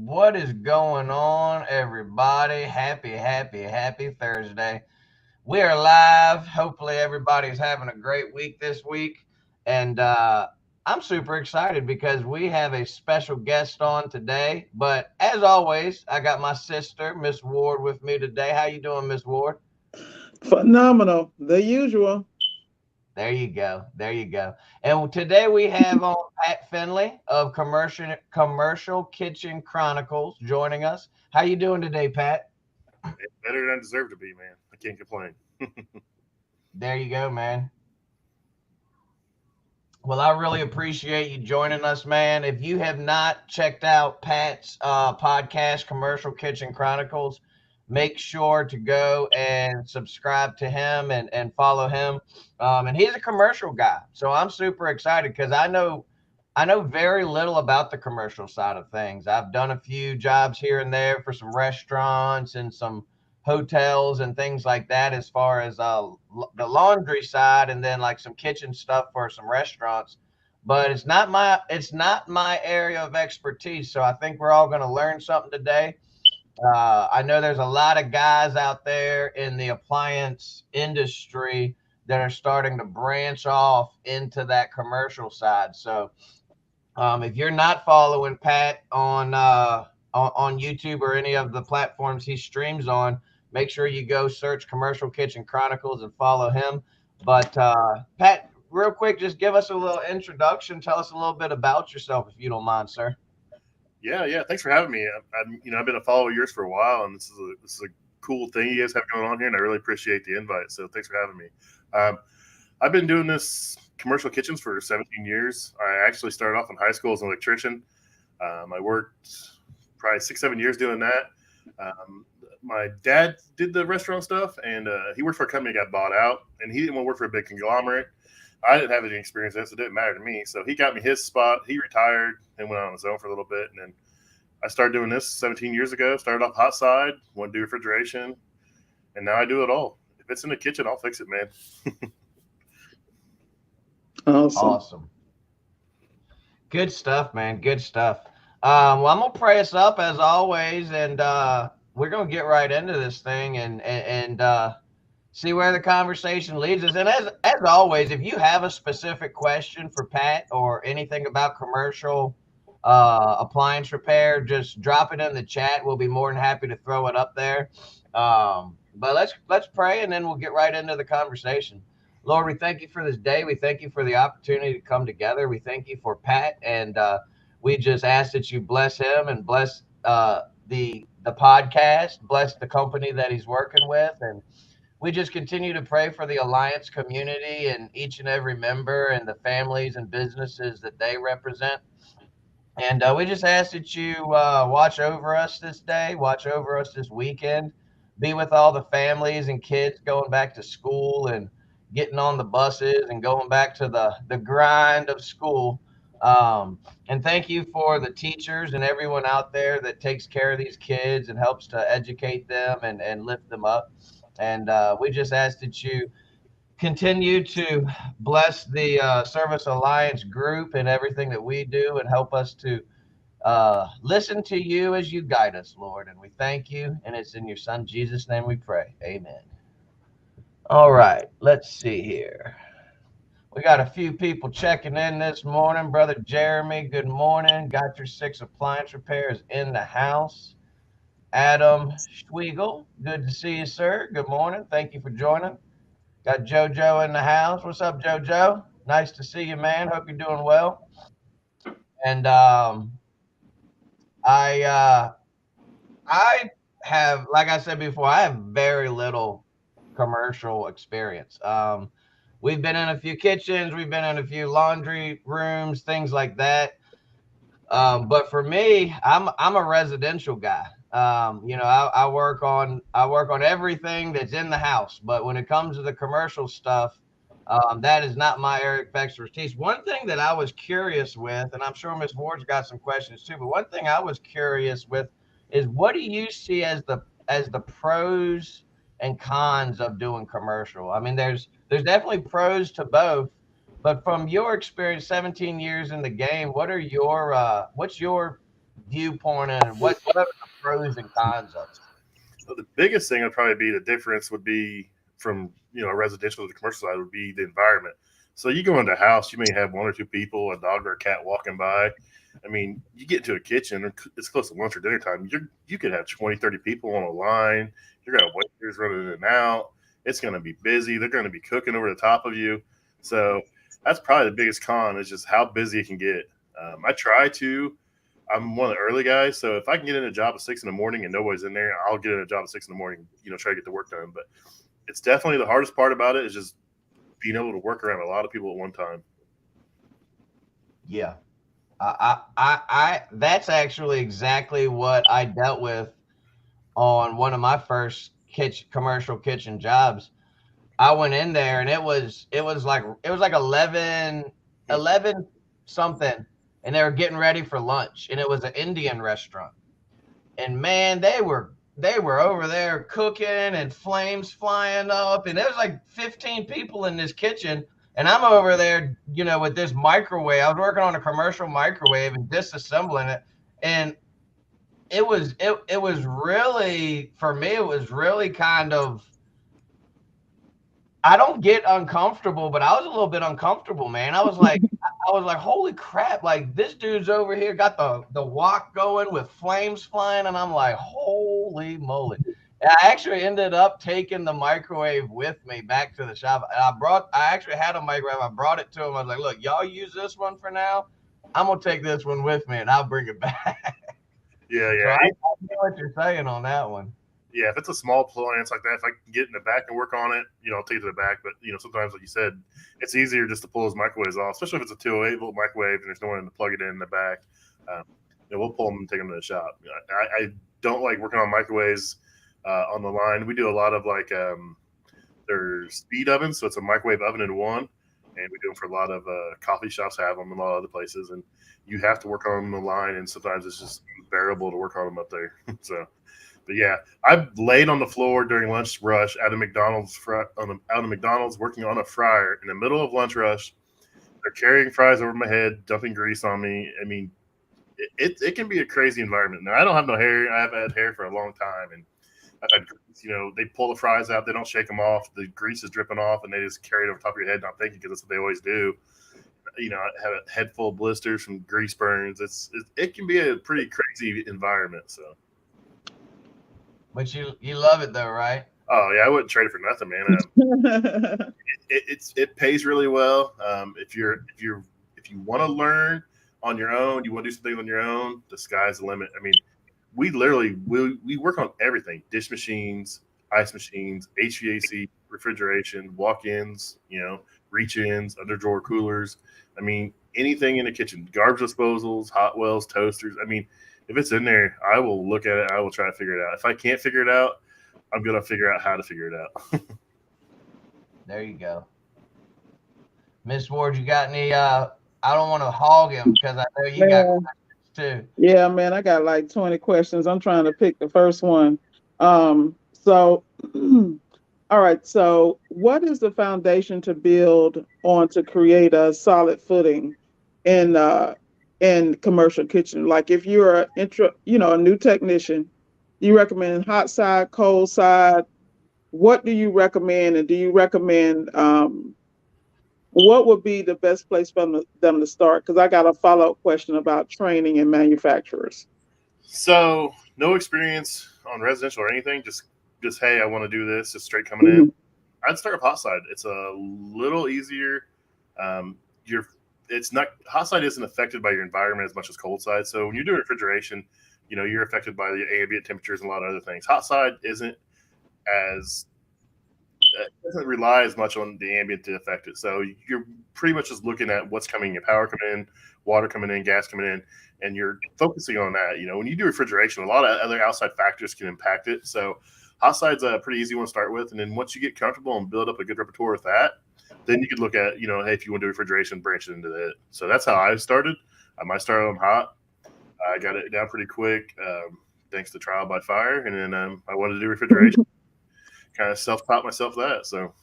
What is going on, everybody? Happy Thursday. We are live. Hopefully, everybody's having a great week this week. And I'm super excited because we have a special guest on today. But as always, I got my sister, Miss Ward, with me today. How you doing, Miss Ward? Phenomenal, the usual. There you go. There you go. And today we have on Pat Finley of Commercial Kitchen Chronicles joining us. How you doing today, Pat? Better than I deserve to be, man. I can't complain. There you go, man. Well, I really appreciate you joining us, man. If you have not checked out Pat's podcast, Commercial Kitchen Chronicles, make sure to go and subscribe to him and follow him. And he's a commercial guy, so I'm super excited because I know very little about the commercial side of things. I've done a few jobs here and there for some restaurants and some hotels and things like that as far as the laundry side and then like some kitchen stuff for some restaurants. But it's not my area of expertise. So I think we're all going to learn something today. I know there's a lot of guys out there in the appliance industry that are starting to branch off into that commercial side. So if you're not following Pat on YouTube or any of the platforms he streams on, make sure you go search Commercial Kitchen Chronicles and follow him. But Pat, real quick, just give us a little introduction. Tell us a little bit about yourself, if you don't mind, sir. Yeah. Thanks for having me. I've been a follower of yours for a while, and this is a cool thing you guys have going on here, and I really appreciate the invite. So thanks for having me. Um, I've been doing this commercial kitchens for 17 years. I actually started off in high school as an electrician. I worked probably 6, 7 years doing that. My dad did the restaurant stuff, and he worked for a company that got bought out, and he didn't want to work for a big conglomerate. I didn't have any experience in it, so it didn't matter to me. So he got me his spot. He retired and went on his own for a little bit, and then I started doing this 17 years ago. Started off hot side, wanted to do refrigeration, and now I do it all. If it's in the kitchen, I'll fix it, man. Awesome. Awesome. Good stuff, man. Good stuff. Well, I'm gonna pray us up as always, and we're gonna get right into this thing and see where the conversation leads us. And as always, if you have a specific question for Pat or anything about commercial appliance repair, just drop it in the chat. We'll be more than happy to throw it up there. But let's pray, and then we'll get right into the conversation. Lord, we thank you for this day. We thank you for the opportunity to come together. We thank you for Pat, and we just ask that you bless him and bless the podcast, bless the company that he's working with, and we just continue to pray for the Alliance community and each and every member and the families and businesses that they represent. And we just ask that you watch over us this day, watch over us this weekend, be with all the families and kids going back to school and getting on the buses and going back to the grind of school. And thank you for the teachers and everyone out there that takes care of these kids and helps to educate them and lift them up. And we just ask that you continue to bless the Service Alliance group and everything that we do and help us to listen to you as you guide us, Lord. And we thank you. And it's in your Son, Jesus' name we pray. Amen. All right. Let's see here. We got a few people checking in this morning. Brother Jeremy, good morning. Got your 6 appliance repairs in the house. Adam Schwiegel, good to see you, sir. Good morning. Thank you for joining. Got JoJo in the house. What's up, JoJo? Nice to see you, man. Hope you're doing well. And I I have, like I said before, I have very little commercial experience. We've been in a few kitchens, we've been in a few laundry rooms, things like that. But for me, I'm a residential guy. I work on everything that's in the house, but when it comes to the commercial stuff, that is not my area of expertise. One thing that I was curious with, and I'm sure Miss Ward's got some questions too, but one thing I was curious with is what do you see as the pros and cons of doing commercial? I mean, there's definitely pros to both, but from your experience, 17 years in the game, what's your viewpoint and what are the pros and cons of it? So the biggest thing would probably be the difference would be from a residential to the commercial side would be the environment. So you go into a house, you may have one or two people, a dog or a cat walking by. I mean, you get into a kitchen, it's close to lunch or dinner time. You could have 20, 30 people on a line. You're going to have waiters running in and out. It's going to be busy. They're going to be cooking over the top of you. So that's probably the biggest con is just how busy it can get. I try to. I'm one of the early guys, so if I can get in a job at 6 in the morning and nobody's in there, I'll get in a job at 6 in the morning. Try to get the work done. But it's definitely the hardest part about it is just being able to work around a lot of people at one time. Yeah. That's actually exactly what I dealt with on one of my first commercial kitchen jobs. I went in there and it was like 11 something, and they were getting ready for lunch, and it was an Indian restaurant. And man, they were over there cooking and flames flying up, and there was like 15 people in this kitchen, and I'm over there, with this microwave. I was working on a commercial microwave and disassembling it, and it was really, for me, it was really kind of, I don't get uncomfortable, but I was a little bit uncomfortable, man. I was like, holy crap! Like, this dude's over here got the wok going with flames flying, and I'm like, holy moly! And I actually ended up taking the microwave with me back to the shop. And I actually had a microwave. I brought it to him. I was like, look, y'all use this one for now. I'm gonna take this one with me, and I'll bring it back. Yeah, So yeah. I know what you're saying on that one. Yeah, if it's a small appliance like that, if I can get in the back and work on it, I'll take it to the back. But sometimes, like you said, it's easier just to pull those microwaves off, especially if it's a 208-volt microwave and there's no one to plug it in the back. Um, we'll pull them and take them to the shop. I don't like working on microwaves on the line. We do a lot of there's speed ovens, so it's a microwave oven in one, and we do them for a lot of coffee shops have them and a lot of other places, and you have to work on the line, and sometimes it's just unbearable to work on them up there. So. But yeah, I've laid on the floor during lunch rush at a McDonald's working on a fryer in the middle of lunch rush. They're carrying fries over my head, dumping grease on me. I mean, it can be a crazy environment. Now I don't have no hair. I have had hair for a long time, and I've had they pull the fries out, they don't shake them off, the grease is dripping off, and they just carry it over top of your head, not thinking because that's what they always do. I have a head full of blisters from grease burns. It can be a pretty crazy environment. So. But you love it though, right? Oh yeah, I wouldn't trade it for nothing, man. It pays really well. If you want to learn on your own, you want to do something on your own, the sky's the limit. I mean, we work on everything: dish machines, ice machines, HVAC, refrigeration, walk-ins, reach-ins, under drawer coolers. I mean, anything in the kitchen, garbage disposals, hot wells, toasters. I mean, if it's in there, I will look at it. I will try to figure it out. If I can't figure it out, I'm going to figure out how to figure it out. There you go. Miss Ward, you got any? I don't want to hog him because I know you got Man, questions too. yeah, man, I got like 20 questions. I'm trying to pick the first one. So all right, so what is the foundation to build on to create a solid footing in commercial kitchen? Like if you're a new technician, you recommend hot side, cold side. What do you recommend, and do you recommend what would be the best place for them to start? Because I got a follow-up question about training and manufacturers. So, no experience on residential or anything. Just hey, I want to do this. Just straight coming in. I'd start with hot side. It's a little easier. You're it's not hot side isn't affected by your environment as much as cold side. So when you do refrigeration, you're affected by the ambient temperatures and a lot of other things. Hot side as doesn't rely as much on the ambient to affect it. So you're pretty much just looking at what's coming, your power coming in, water coming in, gas coming in, and you're focusing on that. When you do refrigeration, a lot of other outside factors can impact it. So hot side's a pretty easy one to start with. And then once you get comfortable and build up a good repertoire with that, then you could look at, hey, if you want to do refrigeration, branch it into that. So that's how I started. I started on hot. I got it down pretty quick, thanks to trial by fire. And then I wanted to do refrigeration. Kind of self-taught myself that. So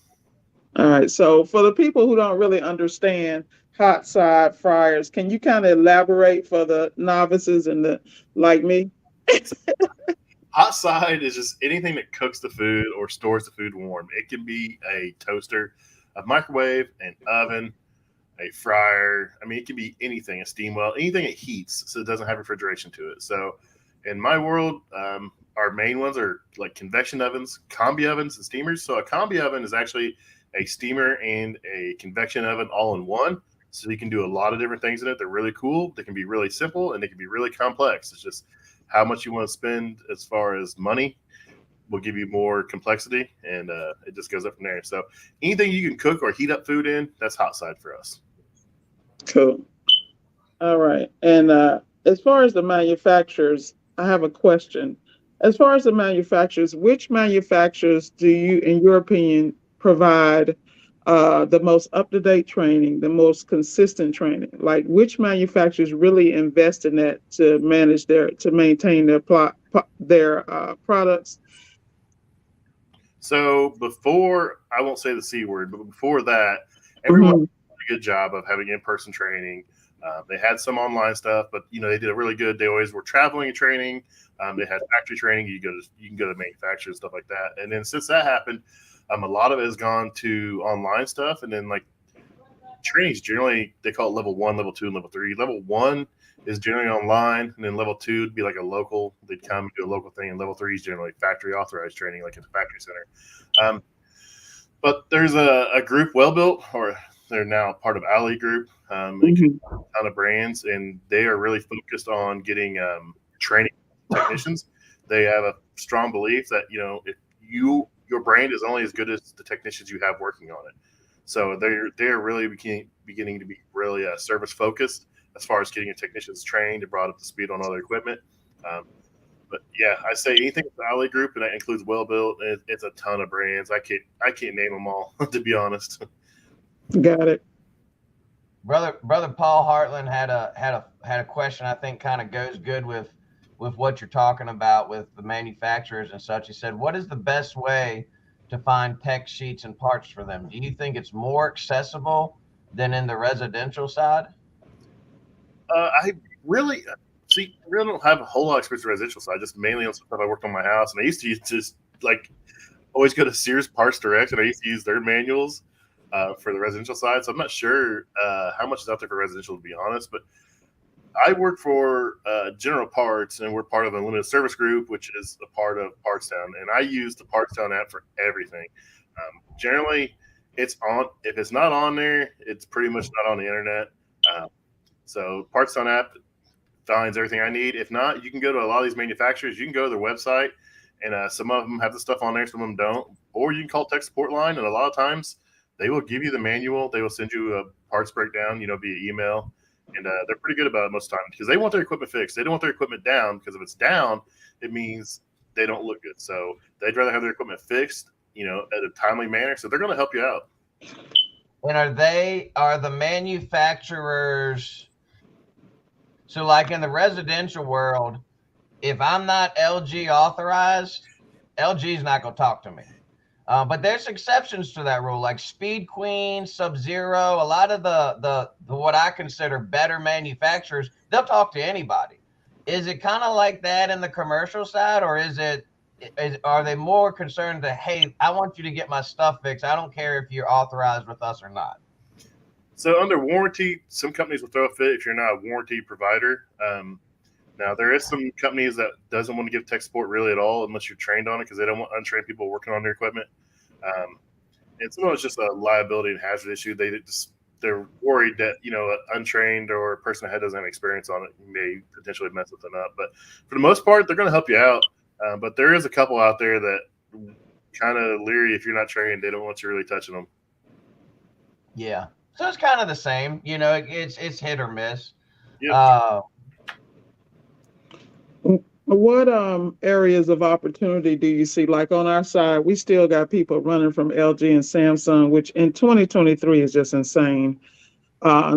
All right. So for the people who don't really understand hot side fryers, can you kind of elaborate for the novices and the like me? Hot side is just anything that cooks the food or stores the food warm. It can be a toaster, a microwave, an oven, a fryer. I mean, it can be anything, a steam well, anything that heats, so it doesn't have refrigeration to it. So, in my world, our main ones are like convection ovens, combi ovens, and steamers. So, a combi oven is actually a steamer and a convection oven all in one. So you can do a lot of different things in it. They're really cool. They can be really simple and they can be really complex. It's just how much you want to spend as far as money will give you more complexity, and it just goes up from there. So anything you can cook or heat up food in, that's hot side for us. Cool. All right. And as far as the manufacturers, I have a question. As far as the manufacturers, which manufacturers do you, in your opinion, provide the most up-to-date training, the most consistent training? Like which manufacturers really invest in that to manage to maintain their products? So before, I won't say the C word, but before that, everyone Hmm. did a good job of having in-person training. They had some online stuff, but they did a really good. They always were traveling and training. They had factory training. You can go to manufacturers, stuff like that. And then since that happened, a lot of it has gone to online stuff. And then like trainings generally they call it level one, level two, and level three. Level one is generally online, and then level two would be like a local. They'd come and do a local thing, and level three is generally factory authorized training, like at the factory center. Um, but there's a group, Well Built, or they're now part of Ali Group. It could Hmm. be a ton of brands, and they are really focused on getting training technicians. They have a strong belief that if your brand is only as good as the technicians you have working on it. So they're really beginning to be really service focused as far as getting your technicians trained and brought up to speed on all their equipment. Um, but yeah, I say anything with the Ali Group, and that includes Well Built. It's a ton of brands. I can't name them all to be honest. Got it. Brother Paul Hartland had a question I think kind of goes good with what you're talking about with the manufacturers and such. He said, "What is the best way to find tech sheets and parts for them? Do you think it's more accessible than in the residential side?" I really see. I really don't have a whole lot of experience with residential side. Just mainly on stuff I worked on my house, and I used to just like always go to Sears Parts Direct, and I used to use their manuals for the residential side. So I'm not sure how much is out there for residential, to be honest. But I work for General Parts, and we're part of a limited service group, which is a part of Partstown. And I use the Partstown app for everything. Generally, it's on. If it's not on there, it's pretty much not on the internet. Um, so Partstown app finds everything I need. If not, you can go to a lot of these manufacturers. You can go to their website, and some of them have the stuff on there, some of them don't. Or you can call tech support line, and a lot of times they will give you the manual. They will send you a parts breakdown, via email, and they're pretty good about it most of the time because they want their equipment fixed. They don't want their equipment down because if it's down, it means they don't look good. So they'd rather have their equipment fixed, at a timely manner. So they're going to help you out. And are the manufacturers, so like in the residential world, if I'm not LG authorized, LG is not going to talk to me. But there's exceptions to that rule, like Speed Queen, Sub Zero. A lot of the what I consider better manufacturers, they'll talk to anybody. Is it kind of like that in the commercial side, or are they more concerned that, hey, I want you to get my stuff fixed. I don't care if you're authorized with us or not. So under warranty, some companies will throw a fit if you're not a warranty provider. Now there is some companies that doesn't want to give tech support really at all unless you're trained on it because they don't want untrained people working on their equipment. Um, and some of it's just a liability and hazard issue. They're worried that an untrained or a person that doesn't have experience on it may potentially mess something up. But for the most part, they're going to help you out. But there is a couple out there that kind of leery if you're not trained. They don't want you really touching them. Yeah. So it's kind of the same. It's hit or miss. Yep. Uh, What areas of opportunity do you see? Like on our side, we still got people running from LG and Samsung, which in 2023 is just insane.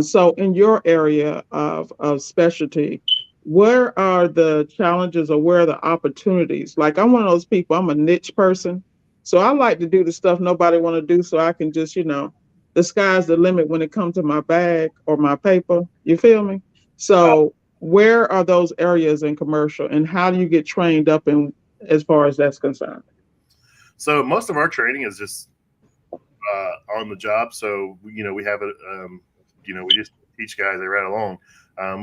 So in your area of specialty, where are the challenges or where are the opportunities? Like I'm one of those people, I'm a niche person. So I like to do the stuff nobody want to do, so I can just, the sky's the limit when it comes to my bag or my paper. You feel me? Uh, So where are those areas in commercial, and how do you get trained up in as far as that's concerned? so most of our training is just on the job. So we have a we just teach guys they right along.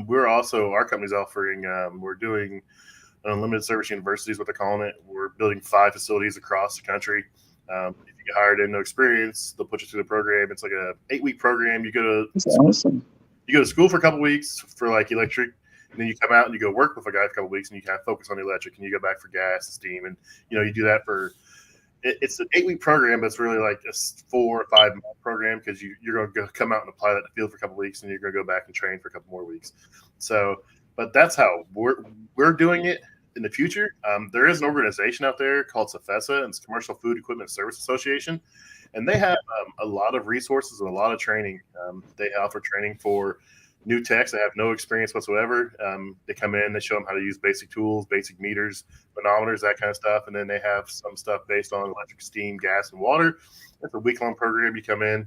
We're also our company's offering. We're doing unlimited service universities, what they're calling it. We're building 5 facilities across the country. If you get hired in, no experience, they'll put you through the program. It's like a 8-week program. That's awesome. You go to school for a couple weeks for like electric, and then you come out and you go work with a guy for a couple weeks, and you kind of focus on the electric, and you go back for gas and steam, and you do that for. It's an 8-week program, but it's really like a 4 or 5 month program because you're going to come out and apply that in the field for a couple weeks, and you're going to go back and train for a couple more weeks. So, but that's how we're doing it in the future. There is an organization out there called CFESA, and it's Commercial Food Equipment Service Association, and they have a lot of resources and a lot of training. They offer training for new techs that have no experience whatsoever. They come in, they show them how to use basic tools, basic meters, manometers, that kind of stuff, and then they have some stuff based on electric, steam, gas, and water. It's a week-long program. You come in,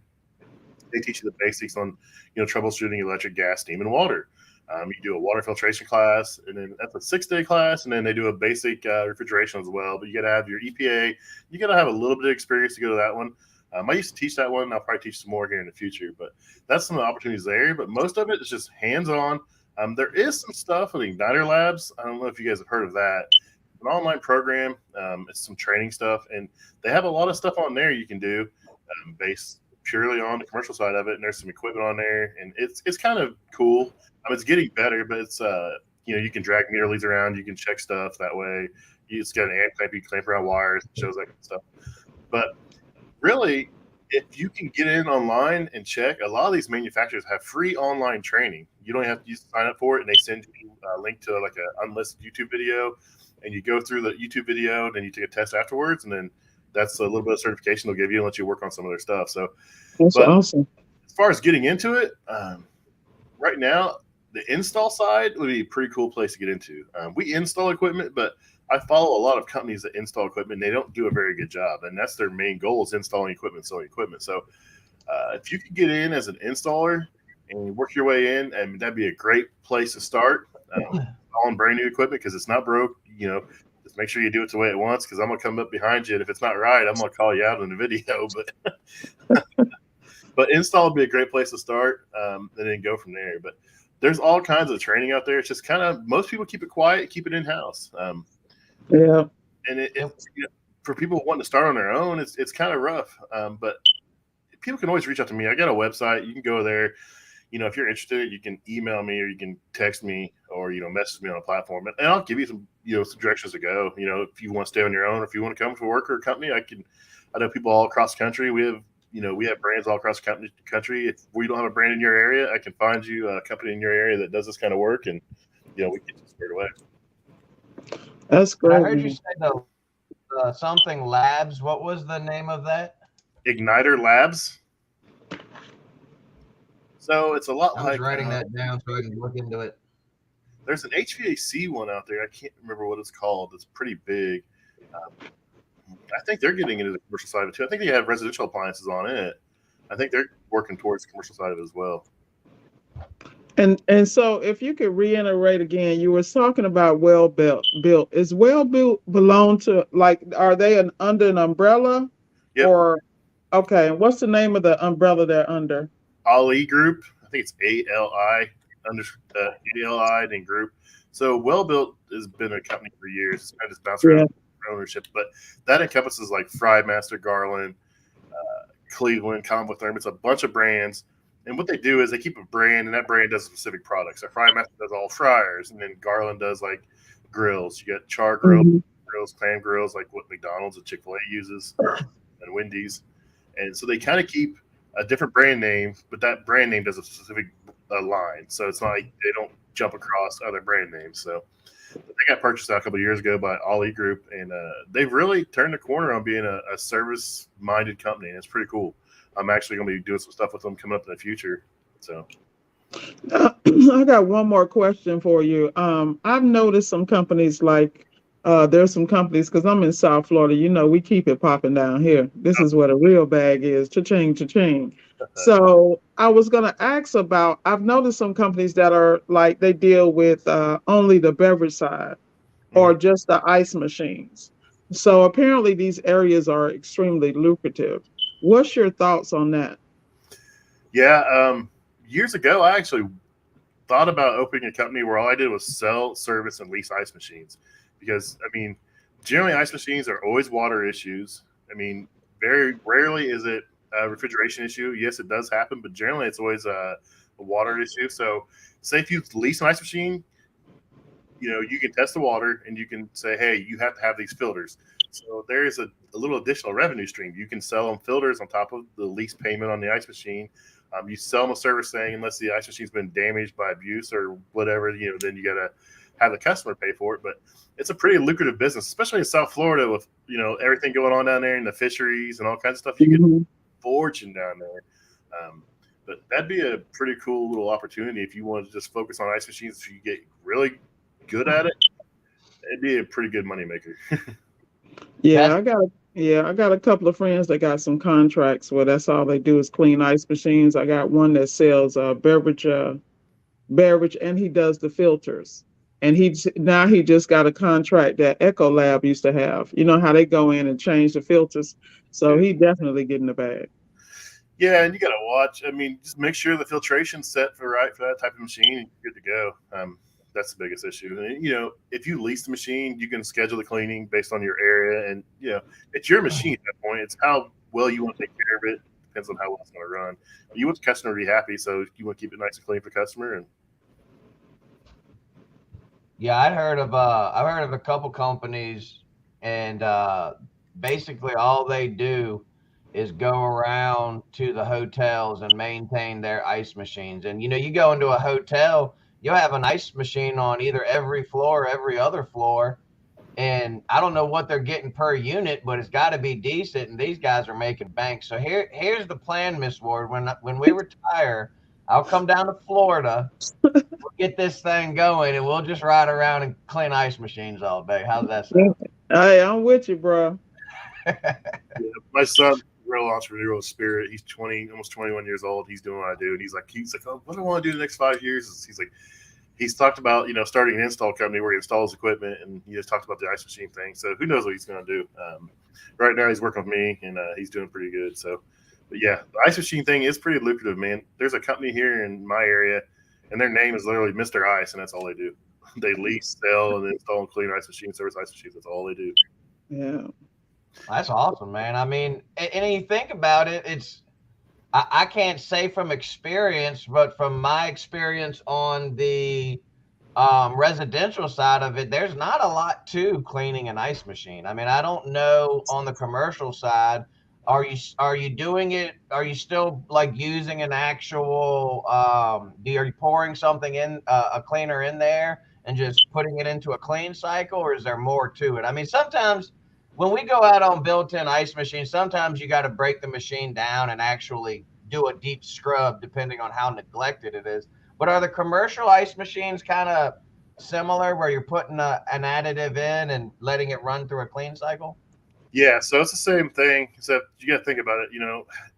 they teach you the basics on troubleshooting electric, gas, steam, and water. You do a water filtration class, and then that's a 6-day class, and then they do a basic refrigeration as well. But you got to have your EPA. You got to have a little bit of experience to go to that one. I used to teach that one. I'll probably teach some more here in the future, but that's some of the opportunities there. But most of it is just hands-on. There is some stuff with Igniter Labs. I don't know if you guys have heard of that. An online program. It's some training stuff, and they have a lot of stuff on there you can do based purely on the commercial side of it. And there's some equipment on there, and it's kind of cool. It's getting better, but it's you can drag meter leads around, you can check stuff that way. You just got an amp clamp, you clamp around wires, it shows that kind of stuff. But really, if you can get in online and check, a lot of these manufacturers have free online training. You don't have to sign up for it, and they send you a link to like an unlisted YouTube video, and you go through the YouTube video, and then you take a test afterwards, and then that's a little bit of certification they'll give you and let you work on some of their stuff. So that's awesome. As far as getting into it, right now, the install side would be a pretty cool place to get into. We install equipment, but I follow a lot of companies that install equipment. And they don't do a very good job, and that's their main goal is installing equipment, selling equipment. So if you could get in as an installer and work your way in, and that'd be a great place to start. Installing brand new equipment because it's not broke. Just make sure you do it the way it wants, because I'm gonna come up behind you, and if it's not right, I'm gonna call you out in the video. But install would be a great place to start, and then go from there. But there's all kinds of training out there. It's just kind of most people keep it quiet, keep it in house. Yeah. And for people wanting to start on their own, it's kind of rough. But people can always reach out to me. I got a website. You can go there. If you're interested, you can email me or you can text me or message me on a platform, and I'll give you some some directions to go. If you want to stay on your own, or if you want to come to work for a company, I know people all across the country. We have brands all across the country. If we don't have a brand in your area, I can find you a company in your area that does this kind of work, and we get you squared away. That's great. I heard you say the something labs. What was the name of that? Igniter Labs. So it's a lot I was writing that down so I can look into it. There's an HVAC one out there. I can't remember what it's called. It's pretty big. I think they're getting into the commercial side of it too. I think they have residential appliances on it. I think they're working towards the commercial side of it as well. And so if you could reiterate again, you were talking about well built. Is well built belong to, like, are they under an umbrella? Yep. Or okay, and what's the name of the umbrella they're under? Ali Group. I think it's ALI ALI then Group. So Well Built has been a company for years. It's kind of just bounced around ownership, but that encompasses like Frymaster, Garland, Cleveland, Combo Therm. It's a bunch of brands. And what they do is they keep a brand, and that brand does specific products. So Frymaster does all fryers, and then Garland does like grills. You got char grills, grills, clam grills, like what McDonald's and Chick-fil-A uses, and Wendy's. And so they kind of keep a different brand name, but that brand name does a specific line. So it's not like they don't jump across other brand names. So they got purchased out a couple of years ago by Ali Group, and they've really turned the corner on being a service-minded company, and it's pretty cool. I'm actually going to be doing some stuff with them coming up in the future. So, I got one more question for you. I've noticed some companies like There's some companies because I'm in South Florida. We keep it popping down here. This is what a real bag is. Cha-ching, cha-ching. So I was gonna ask about. I've noticed some companies that are like they deal with only the beverage side Mhm. or just the ice machines. So apparently these areas are extremely lucrative. What's your thoughts on that? Yeah, years ago, I actually thought about opening a company where all I did was sell, service, and lease ice machines. Because, I mean, generally, ice machines are always water issues. I mean, very rarely is it a refrigeration issue. Yes, it does happen, but generally, it's always a water issue. So, say if you lease an ice machine, you can test the water and you can say, hey, you have to have these filters. So there is a little additional revenue stream. You can sell them filters on top of the lease payment on the ice machine. You sell them a service thing unless the ice machine's been damaged by abuse or whatever. Then you got to have the customer pay for it. But it's a pretty lucrative business, especially in South Florida with everything going on down there in the fisheries and all kinds of stuff. You get Mhm. fortune down there. But that'd be a pretty cool little opportunity if you wanted to just focus on ice machines. If you get really good at it, it'd be a pretty good moneymaker. Yeah, That's I got a couple of friends that got some contracts where that's all they do is clean ice machines. I got one that sells beverage, and he does the filters. And he just got a contract that Echo Lab used to have. You know how they go in and change the filters. So Yeah. he definitely getting the bag. Yeah, and you got to watch. I mean, just make sure the filtration's set for right for that type of machine, and you're good to go. That's the biggest issue. And, if you lease the machine, you can schedule the cleaning based on your area, and it's your machine at that point. It's how well you want to take care of it. Depends on how well it's going to run. But you want the customer to be happy, so you want to keep it nice and clean for the customer. And Yeah, I've heard of a couple companies, and basically all they do is go around to the hotels and maintain their ice machines. And you go into a hotel, you'll have an ice machine on either every floor or every other floor, and I don't know what they're getting per unit, but it's got to be decent. And these guys are making bank. So here's the plan, Miss Ward. When we retire, I'll come down to Florida, get this thing going, and we'll just ride around and clean ice machines all day. How's that Yeah. sound? Hey, I'm with you, bro. my son, real entrepreneurial spirit. He's 20, almost 21 years old. He's doing what I do, and he's like, oh, what do I want to do the next 5 years? He's talked about starting an install company where he installs equipment, and he just talked about the ice machine thing. So who knows what he's going to do? Right now he's working with me, and he's doing pretty good. So, but yeah, the ice machine thing is pretty lucrative, man. There's a company here in my area, and their name is literally Mister Ice, and that's all they do. They lease, sell, and install and clean ice machines, service ice machines. That's all they do. Yeah. That's awesome, man. I mean, and you think about it, I can't say from experience, but from my experience on the residential side of it, there's not a lot to cleaning an ice machine. I mean, I don't know on the commercial side. Are you doing it? Are you still like using an actual? Are you pouring something in a cleaner in there and just putting it into a clean cycle, or is there more to it? I mean, sometimes when we go out on built-in ice machines, sometimes you got to break the machine down and actually do a deep scrub, depending on how neglected it is. But are the commercial ice machines kind of similar where you're putting an additive in and letting it run through a clean cycle? Yeah, so it's the same thing, except you got to think about it.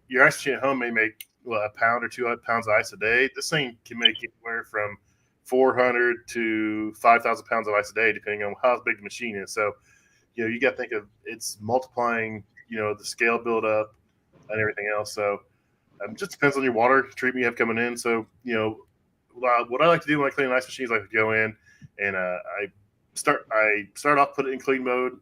Your ice machine at home may make a pound or 2 pounds of ice a day. This thing can make anywhere from 400 to 5,000 pounds of ice a day, depending on how big the machine is. So, you got to think of it's multiplying, the scale build up and everything else. So, it just depends on your water treatment you have coming in. So, what I like to do when I clean an ice machine is I like to go in and I start off, put it in clean mode.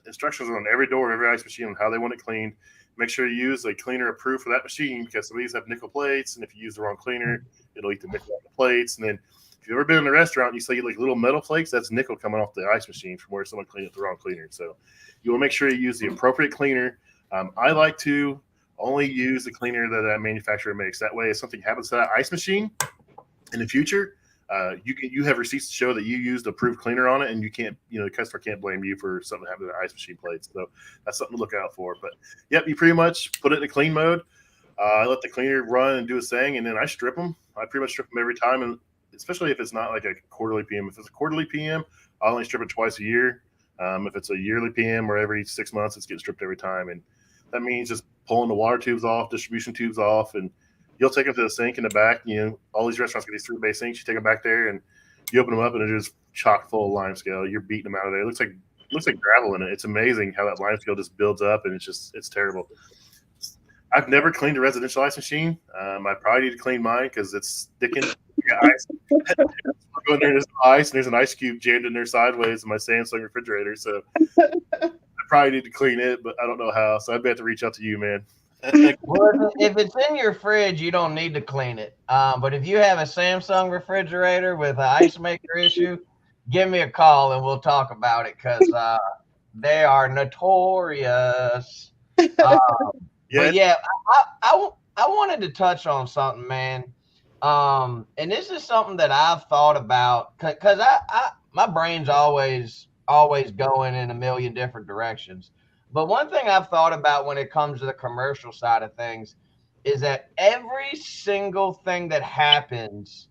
Instructions are on every door, every ice machine on how they want it cleaned. Make sure you use a cleaner approved for that machine because some of these have nickel plates, and if you use the wrong cleaner, it'll eat the nickel off the plates. And then if you've ever been in a restaurant and you see like little metal flakes, that's nickel coming off the ice machine from where someone cleaned it the wrong cleaner. So you want to make sure you use the appropriate cleaner. I like to only use the cleaner that manufacturer makes. That way, if something happens to that ice machine in the future, you have receipts to show that you used approved cleaner on it, and you can't, the customer can't blame you for something happening to the ice machine plates. So that's something to look out for. But yep, you pretty much put it in a clean mode. I let the cleaner run and do its thing, and then I strip them. I pretty much strip them every time, and especially if it's not like a quarterly PM. If it's a quarterly PM, I only strip it twice a year. If it's a yearly PM or every 6 months, it's getting stripped every time. And that means just pulling the water tubes off, distribution tubes off, and you'll take them to the sink in the back. All these restaurants get these 3-bay sinks. You take them back there and you open them up and they're just chock full of limescale. You're beating them out of there. It looks like gravel in it. It's amazing how that limescale just builds up, and it's terrible. I've never cleaned a residential ice machine. I probably need to clean mine because it's sticking. Ice. I go in there, there's ice, and there's an ice cube jammed in there sideways in my Samsung refrigerator. So I probably need to clean it, but I don't know how. So I'd have to reach out to you, man. Well, if it's in your fridge, you don't need to clean it. But if you have a Samsung refrigerator with an ice maker issue, give me a call and we'll talk about it because they are notorious. But yeah, I wanted to touch on something, man. And this is something that I've thought about because my brain's always going in a million different directions. But one thing I've thought about when it comes to the commercial side of things is that every single thing that happens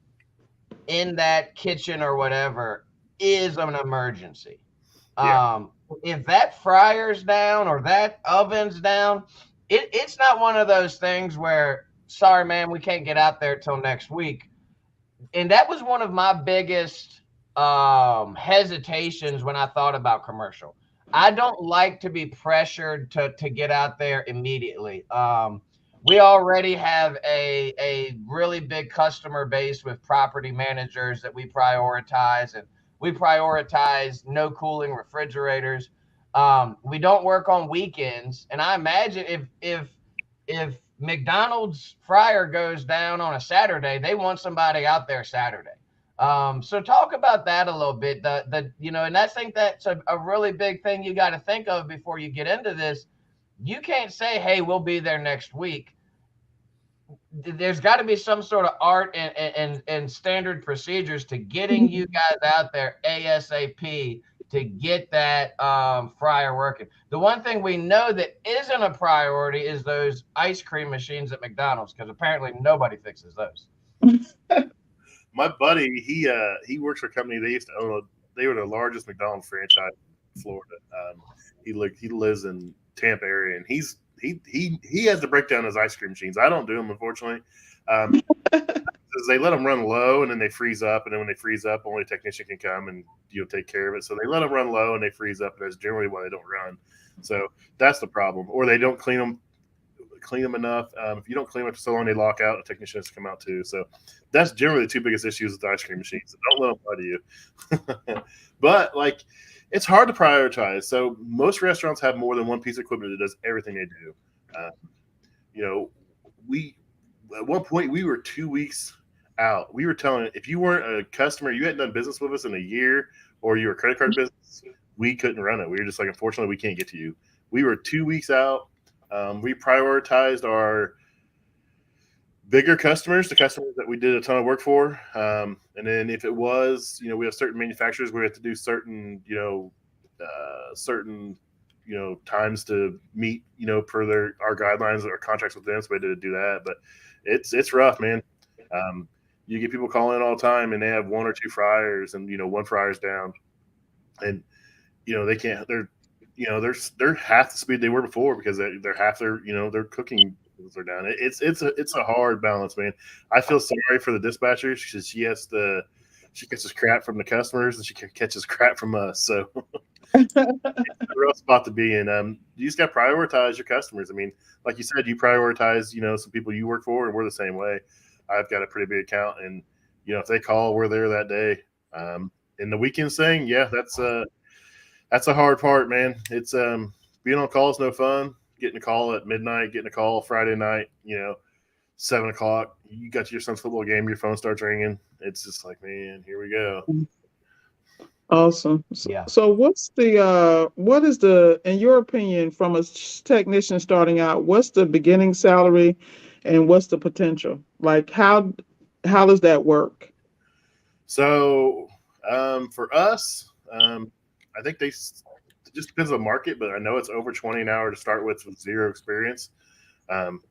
in that kitchen or whatever is an emergency. Yeah. If that fryer's down or that oven's down, it's not one of those things where, sorry, man, we can't get out there till next week. And that was one of my biggest hesitations when I thought about commercial. I don't like to be pressured to get out there immediately. We already have a really big customer base with property managers that we prioritize, and we prioritize no cooling refrigerators. We don't work on weekends, and I imagine if McDonald's fryer goes down on a Saturday, they want somebody out there Saturday. So talk about that a little bit. And I think that's a really big thing you got to think of before you get into this. You can't say, "Hey, we'll be there next week." There's got to be some sort of art and standard procedures to getting you guys out there ASAP to get that fryer working. The one thing we know that isn't a priority is those ice cream machines at McDonald's, because apparently nobody fixes those. My buddy, he works for a company. They used to own. They were the largest McDonald's franchise in Florida. He lives in Tampa area, and he has to break down his ice cream machines. I don't do them, unfortunately. They let them run low, and then they freeze up. And then when they freeze up, only a technician can come and take care of it. So they let them run low, and they freeze up, and that's generally why they don't run. So that's the problem. Or they don't clean them enough. If you don't clean them for so long, they lock out. A technician has to come out too. So that's generally the two biggest issues with the ice cream machines. So don't let them lie to you. But it's hard to prioritize. So most restaurants have more than one piece of equipment that does everything they do. We at one point we were 2 weeks out. We were telling, if you weren't a customer, you hadn't done business with us in a year, or you were a credit card business, we couldn't run it. We were just like, unfortunately, we can't get to you. We were 2 weeks out. We prioritized our bigger customers, the customers that we did a ton of work for. And then if it was, we have certain manufacturers where we have to do certain times to meet, per our guidelines or contracts with them. So we had to do that, but it's rough, man. You get people calling in all the time and they have one or two fryers and, one fryer's down and, they can't, they're half the speed they were before because they're half their, their cooking are down. It's a hard balance, man. I feel sorry for the dispatcher because she catches crap from the customers and she catches crap from us. So it's a real spot to be in. You just got to prioritize your customers. I mean, like you said, you prioritize, some people you work for, and we're the same way. I've got a pretty big account, and if they call, we're there that day. And the weekends thing, yeah, that's a hard part, man. It's being on call is no fun. Getting a call at midnight, getting a call Friday night, 7 o'clock. You got your son's football game, your phone starts ringing. It's just like, man, here we go. Awesome. Yeah. So what is the, in your opinion, from a technician starting out, what's the beginning salary and what's the potential? Like how does that work? So for us, I think it just depends on the market, but I know it's over 20 an hour to start with zero experience.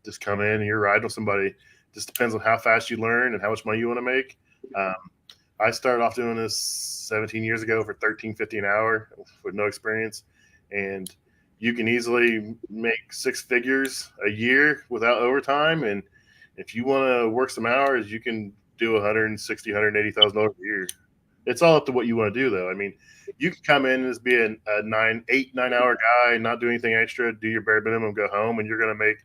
Just come in and you're riding with somebody. Just depends on how fast you learn and how much money you want to make. I started off doing this 17 years ago for 13.50 an hour with no experience, and you can easily make six figures a year without overtime. And if you want to work some hours, you can do 160, $180,000 a year. It's all up to what you want to do, though. I mean, you can come in as being a 9 hour guy, not do anything extra, do your bare minimum, go home, and you're going to make,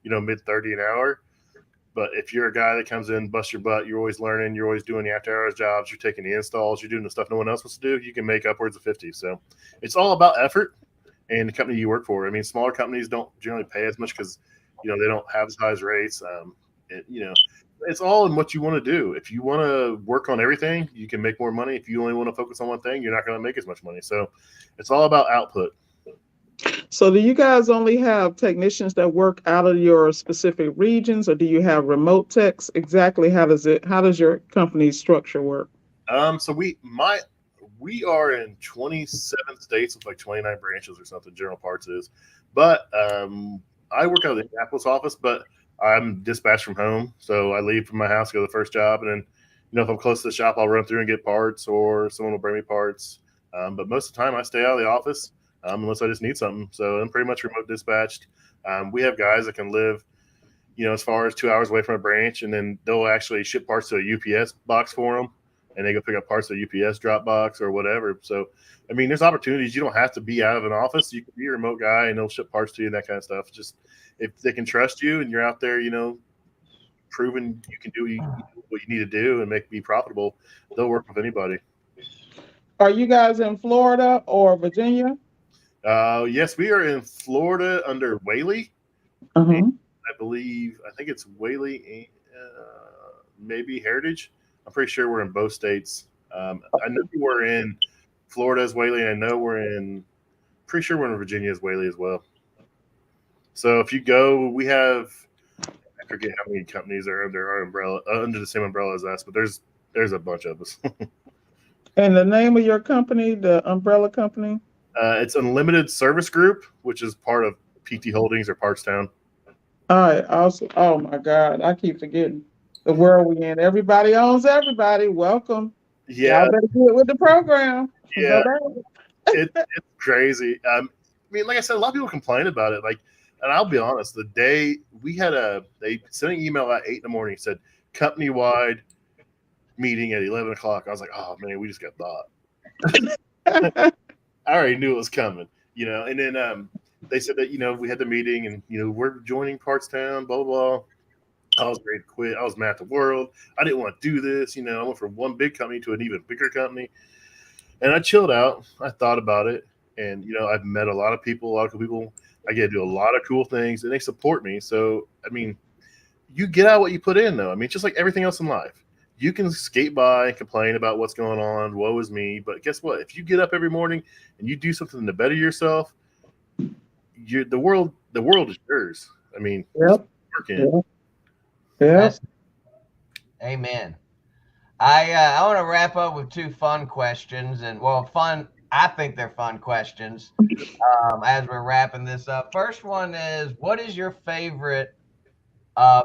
mid 30 an hour. But if you're a guy that comes in, bust your butt, you're always learning, you're always doing the after hours jobs, you're taking the installs, you're doing the stuff no one else wants to do, you can make upwards of 50. So it's all about effort and the company you work for. I mean, smaller companies don't generally pay as much because, they don't have as high as rates. It's all in what you want to do. If you want to work on everything, you can make more money. If you only want to focus on one thing, you're not going to make as much money. So it's all about output. So do you guys only have technicians that work out of your specific regions, or do you have remote techs? Exactly how does your company's structure work? So we are in 27 states with like 29 branches or something. General Parts is, but I work out of the Appliance office, but I'm dispatched from home. So I leave from my house, go to the first job, and then if I'm close to the shop, I'll run through and get parts, or someone will bring me parts. But most of the time, I stay out of the office unless I just need something. So I'm pretty much remote dispatched. We have guys that can live, as far as 2 hours away from a branch, and then they'll actually ship parts to a UPS box for them, and they go pick up parts at a UPS drop box or whatever. So, I mean, there's opportunities. You don't have to be out of an office. You can be a remote guy, and they'll ship parts to you and that kind of stuff. Just if they can trust you and you're out there, proving you can do what you need to do and be profitable, they'll work with anybody. Are you guys in Florida or Virginia? Yes, we are in Florida under Whaley. Uh-huh. I think it's Whaley, maybe Heritage. I'm pretty sure we're in both states. I know we're in Florida as Whaley, and I know pretty sure we're in Virginia as Whaley as well. So if you go, we have, I forget how many companies are under our umbrella, under the same umbrella as us, but there's a bunch of us. And the name of your company, the umbrella company? It's Unlimited Service Group, which is part of PT Holdings or Partstown. All right. Also, oh my God, I keep forgetting the world we in. Everybody owns everybody. Welcome. Yeah, y'all better get with the program. Yeah, it's crazy. I mean, like I said, a lot of people complain about it. Like, and I'll be honest, the day we had they sent an email at 8 a.m, said company wide meeting at 11 o'clock. I was like, oh man, we just got bought. I already knew it was coming, and then they said that, we had the meeting and, we're joining Partstown, blah, blah, blah. I was ready to quit. I was mad at the world. I didn't want to do this. I went from one big company to an even bigger company. And I chilled out. I thought about it. And, I've met a lot of people, I get to do a lot of cool things, and they support me. So, I mean, you get out what you put in, though. I mean, just like everything else in life. You can skate by and complain about what's going on, woe is me. But guess what? If you get up every morning and you do something to better yourself, the world is yours. I mean, Yep. Yes. Amen. I want to wrap up with two fun questions, and fun. I think they're fun questions. As we're wrapping this up, first one is, what is your favorite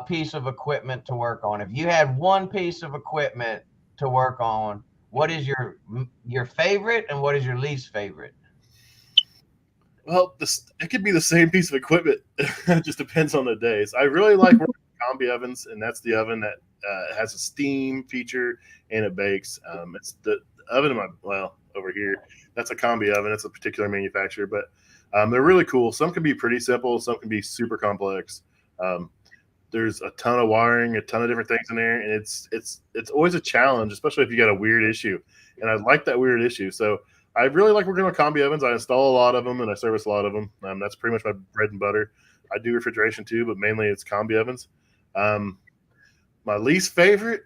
piece of equipment to work on? If you had one piece of equipment to work on, what is your favorite, and what is your least favorite? Well, it could be the same piece of equipment. It just depends on the days. I really like working with combi ovens, and that's the oven that has a steam feature and it bakes. It's the oven over here. That's a combi oven. It's a particular manufacturer, but they're really cool. Some can be pretty simple. Some can be super complex. There's a ton of wiring, a ton of different things in there, and it's always a challenge, especially if you got a weird issue. And I like that weird issue. So I really like working on combi ovens. I install a lot of them and I service a lot of them. That's pretty much my bread and butter. I do refrigeration too, but mainly it's combi ovens. My least favorite,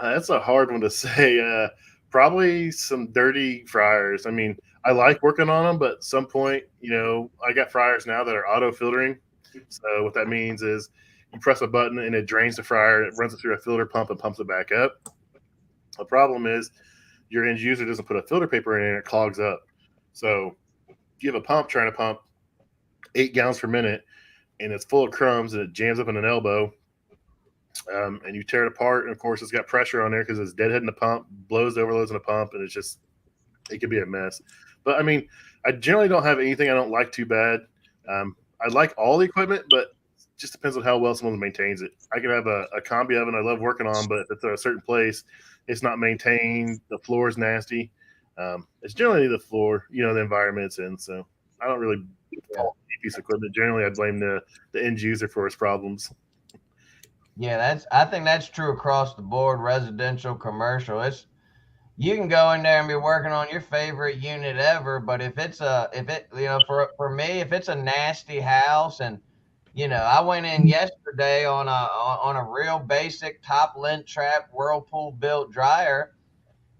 that's a hard one to say. Probably some dirty fryers. I mean, I like working on them, but at some point, I got fryers now that are auto filtering. So what that means is you press a button and it drains the fryer, it runs it through a filter pump and pumps it back up. The problem is your end user doesn't put a filter paper in it and it clogs up. So you have a pump trying to pump 8 gallons per minute and it's full of crumbs and it jams up in an elbow. and you tear it apart. And of course, it's got pressure on there because it's deadheading the pump, blows, overloads in the pump, and it could be a mess. But I mean, I generally don't have anything I don't like too bad. I like all the equipment, but it just depends on how well someone maintains it. I could have a combi oven I love working on, but if it's at a certain place, it's not maintained. The floor is nasty. It's generally the floor, the environment it's in. So I don't really fault any piece of equipment. Generally, I blame the end user for his problems. Yeah, I think that's true across the board, residential, commercial. You can go in there and be working on your favorite unit ever, but if for me, if it's a nasty house, and I went in yesterday on a real basic top lint trap Whirlpool built dryer,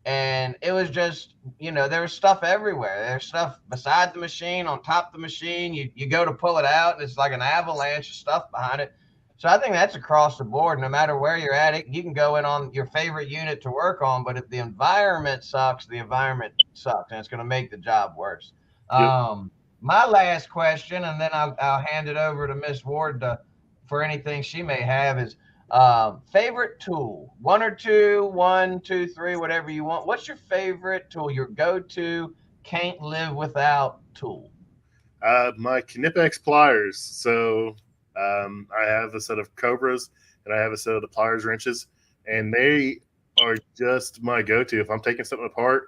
and it was just, there was stuff everywhere. There's stuff beside the machine, on top of the machine. You go to pull it out, and it's like an avalanche of stuff behind it. So I think that's across the board. No matter where you're at, you can go in on your favorite unit to work on, but if the environment sucks, the environment sucks, and it's going to make the job worse. Yep. My last question, and then I'll hand it over to Miss Ward for anything she may have, is favorite tool. One or two, one, two, three, whatever you want. What's your favorite tool? Your go-to, can't live without tool? My Knipex pliers. So I have a set of Cobras and I have a set of the pliers wrenches, and they are just my go-to. If I'm taking something apart,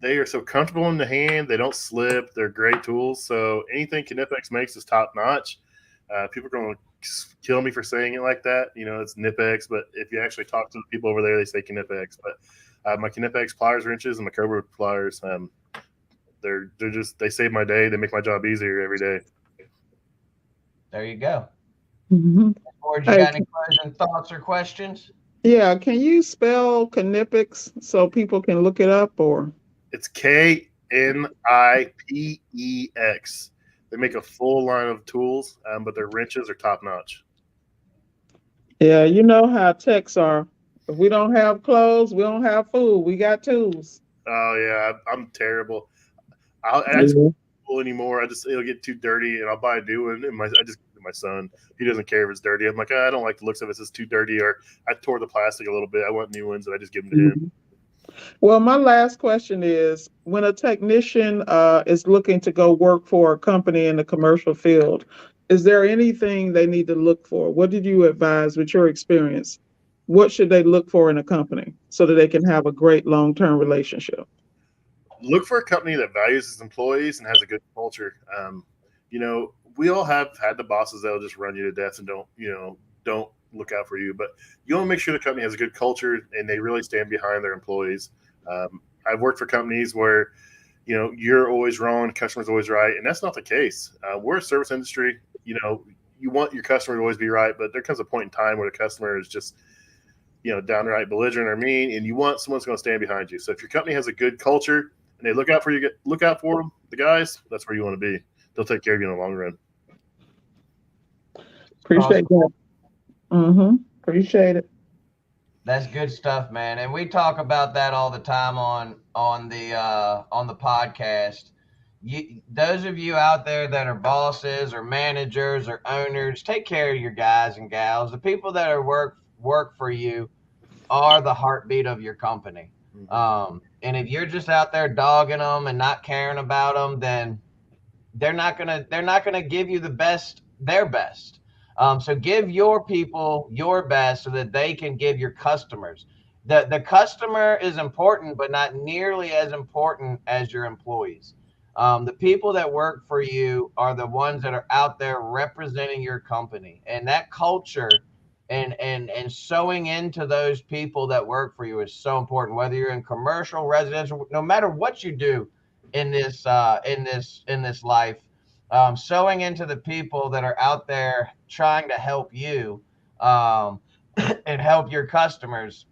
they are so comfortable in the hand. They don't slip. They're great tools. So anything Knipex makes is top notch. People are going to kill me for saying it like that. It's Knipex, but if you actually talk to the people over there, they say Knipex. But my Knipex pliers wrenches and my Cobra pliers, they save my day. They make my job easier every day. There you go. Mm-hmm. Ward, you got any closing thoughts or questions? Yeah, can you spell Knipex so people can look it up? Or it's Knipex. They make a full line of tools, but their wrenches are top notch. Yeah, you know how techs are. If we don't have clothes, we don't have food. We got tools. Oh yeah, I'm terrible. I just don't anymore. It'll get too dirty, and I'll buy a new one. And I just give it to my son. He doesn't care if it's dirty. I'm like, I don't like the looks of it. It's too dirty, or I tore the plastic a little bit. I want new ones, and I just give them to him. Well, my last question is, when a technician is looking to go work for a company in the commercial field, is there anything they need to look for? What did you advise with your experience? What should they look for in a company so that they can have a great long-term relationship? Look for a company that values its employees and has a good culture. We all have had the bosses that'll just run you to death and don't look out for you. But you want to make sure the company has a good culture and they really stand behind their employees. I've worked for companies where, you're always wrong, customer's always right, and that's not the case. We're a service industry. You want your customer to always be right, but there comes a point in time where the customer is just, downright belligerent or mean, and you want someone who's going to stand behind you. So if your company has a good culture and they look out for you, the guys, that's where you want to be. They'll take care of you in the long run. Appreciate that. Appreciate it. That's good stuff, man. And we talk about that all the time on the podcast. Those of you out there that are bosses or managers or owners, take care of your guys and gals. The people that are work for you are the heartbeat of your company. And if you're just out there dogging them and not caring about them, then they're not gonna give you their best. So give your people your best so that they can give your customers. The customer is important, but not nearly as important as your employees. The people that work for you are the ones that are out there representing your company, and that culture and sewing into those people that work for you is so important. Whether you're in commercial, residential, no matter what you do in this life, sewing into the people that are out there trying to help you and help your customers.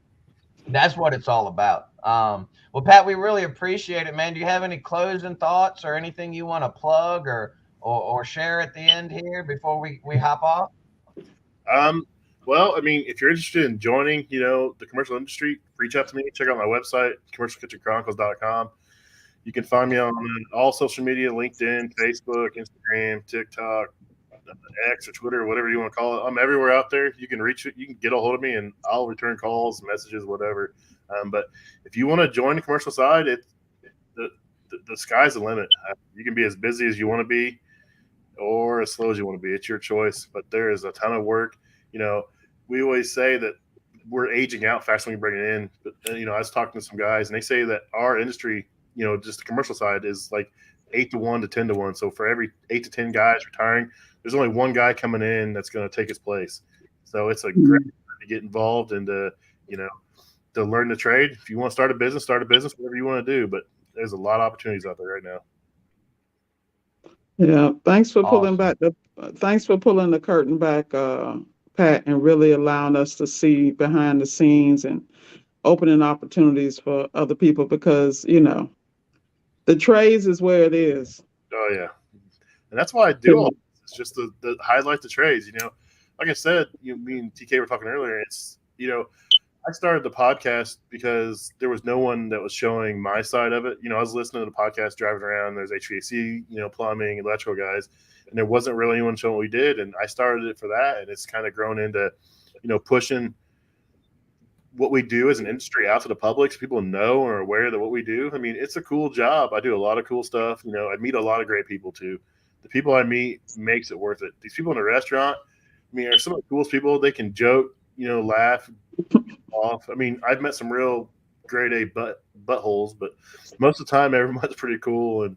That's what it's all about. Well, Pat, we really appreciate it, man. Do you have any closing thoughts or anything you want to plug or share at the end here before we hop off? Well, I mean, if you're interested in joining, the commercial industry, reach out to me. Check out my website, commercialkitchenchronicles.com. You can find me on all social media, LinkedIn, Facebook, Instagram, TikTok, X or Twitter or whatever you want to call it. I'm everywhere out there. You can reach it. You can get a hold of me, and I'll return calls, messages, whatever. But if you want to join the commercial side, the sky's the limit. You can be as busy as you want to be, or as slow as you want to be. It's your choice. But there is a ton of work. We always say that we're aging out faster than we bring it in. But I was talking to some guys, and they say that our industry, just the commercial side, is like 8-to-1 to 10-to-1. So for every 8 to 10 guys retiring, there's only one guy coming in that's going to take his place. So it's a great time to get involved and to learn the trade. If you want to start a business, whatever you want to do. But there's a lot of opportunities out there right now. Yeah, thanks for Awesome. thanks for pulling the curtain back, Pat, and really allowing us to see behind the scenes and opening opportunities for other people, because the trades is where it is. Oh yeah, and that's why I do all this. It's just to highlight the trades. Like I said, me and TK were talking earlier. It's I started the podcast because there was no one that was showing my side of it. I was listening to the podcast driving around. There's HVAC, plumbing, electrical guys, and there wasn't really anyone showing what we did. And I started it for that, and it's kind of grown into, pushing what we do as an industry out to the public so people know or are aware that what we do. I mean, it's a cool job. I do a lot of cool stuff. I meet a lot of great people too. The people I meet makes it worth it. These people in the restaurant, are some of the coolest people. They can joke, laugh off. I've met some real grade A buttholes, but most of the time everyone's pretty cool, and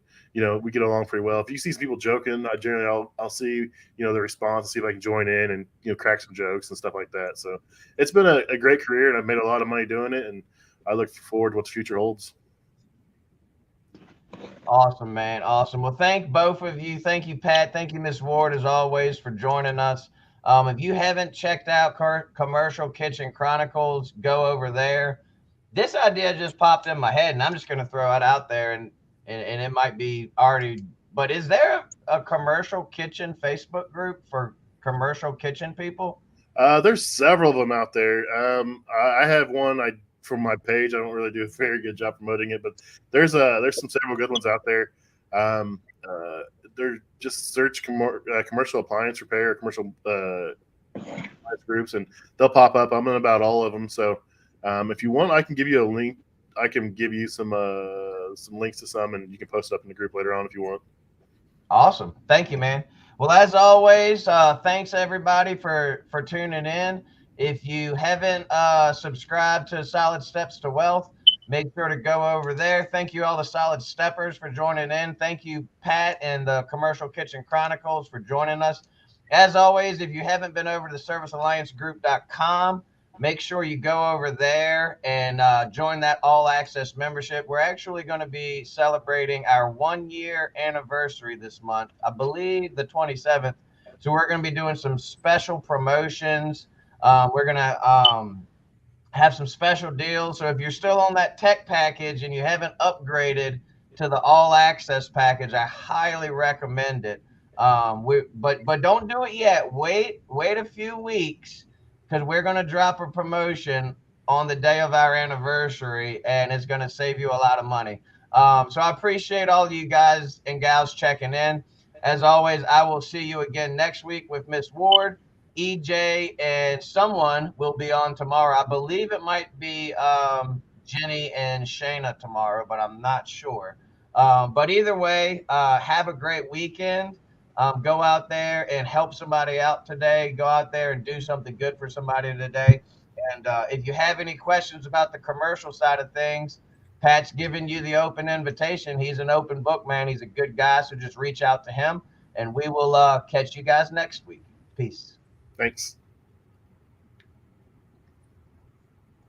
we get along pretty well. If you see some people joking, I generally I'll see the response and see if I can join in and crack some jokes and stuff like that. So it's been a great career, and I've made a lot of money doing it, and I look forward to what the future holds. Awesome, man. Awesome. Well, thank both of you. Thank you, Pat. Thank you, Miss Ward, as always, for joining us. If you haven't checked out Commercial Kitchen Chronicles, go over there. This idea just popped in my head, and I'm just going to throw it out there, and it might be already. But is there a commercial kitchen Facebook group for commercial kitchen people? There's several of them out there. I have one. From my page, I don't really do a very good job promoting it, but there's some several good ones out there. They're just search commercial appliance repair, or commercial appliance groups, and they'll pop up. I'm in about all of them. So if you want, I can give you a link. I can give you some links to some, and you can post up in the group later on if you want. Awesome. Thank you, man. Well, as always, thanks everybody for tuning in. If you haven't subscribed to Solid Steps to Wealth, make sure to go over there. Thank you, all the Solid Steppers, for joining in. Thank you, Pat and the Commercial Kitchen Chronicles, for joining us. As always, if you haven't been over to servicealliancegroup.com, make sure you go over there and join that all access membership. We're actually going to be celebrating our 1-year anniversary this month, I believe the 27th. So we're going to be doing some special promotions. We're going to have some special deals. So if you're still on that tech package and you haven't upgraded to the all access package, I highly recommend it. But don't do it yet. Wait a few weeks, because we're going to drop a promotion on the day of our anniversary, and it's going to save you a lot of money. So I appreciate all of you guys and gals checking in. As always, I will see you again next week with Miss Ward. EJ and someone will be on tomorrow. I believe it might be Jenny and Shayna tomorrow, but I'm not sure. But either way, have a great weekend. Go out there and help somebody out today. Go out there and do something good for somebody today. And if you have any questions about the commercial side of things, Pat's giving you the open invitation. He's an open book, man. He's a good guy. So just reach out to him, and we will catch you guys next week. Peace. Thanks.